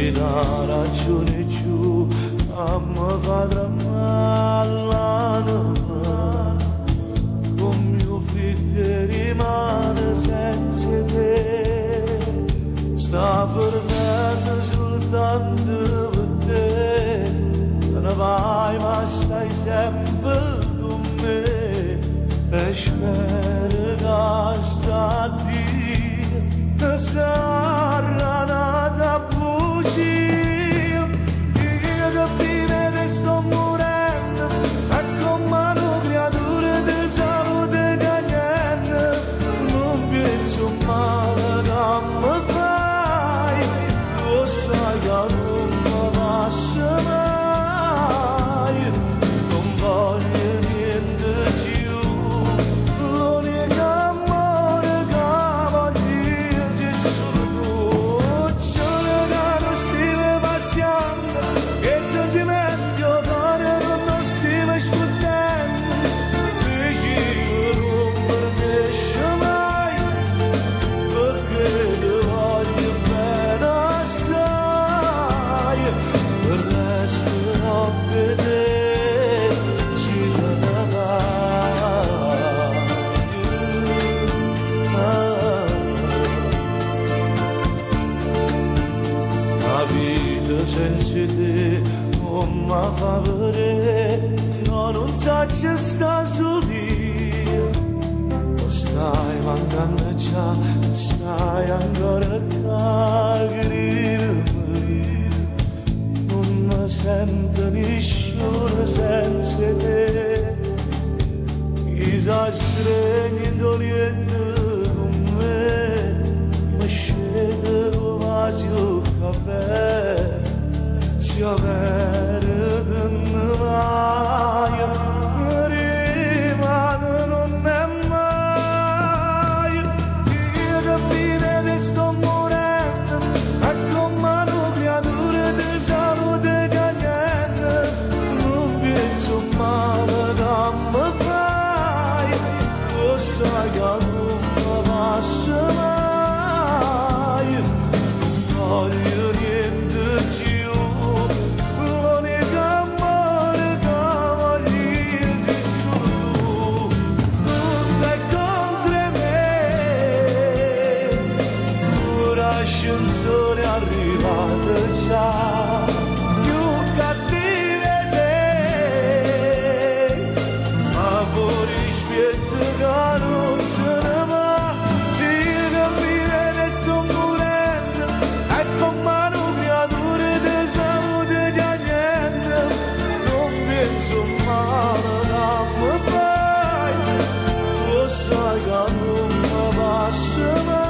da ragione giù a me fa tremare con mio figlio rimane senza te sta fermando soltanto per te non vai ma stai sempre con me e spero che sta a dire sarà nata bugia io che vive che sto morendo e con mano creatura di salute che niente non penso male che mi fai tu sai che non mi passa mai non voglio niente più l'unico amore che voglio è solo tu solo che non stiamo paziando che sentimenti ora non stiamo sfruttando dici che non permesce mai perché ti voglio bene assai il resto non vede ci la vita senza te non mi fa vedere no non sa c'è sta solia non stai mancando già stai ancora a gridare non mi sento nessuno senza te chissà stregni indoliente con me mi scende con vaso caffè si avverte mai rimane non è mai io che vive che sto morendo e con mano creatura di salute che niente non penso male che mi fai tu sai che non mi passa mai voglio niente più l'unico amore che voglio è solo tu tutto è contro me ora ascensore arrivato già più cattive te ma fuori spietto che non se ne va io che vive che sto morendo e con mano creature di salute che niente non penso male che mi fai tu sai che non mi passa mai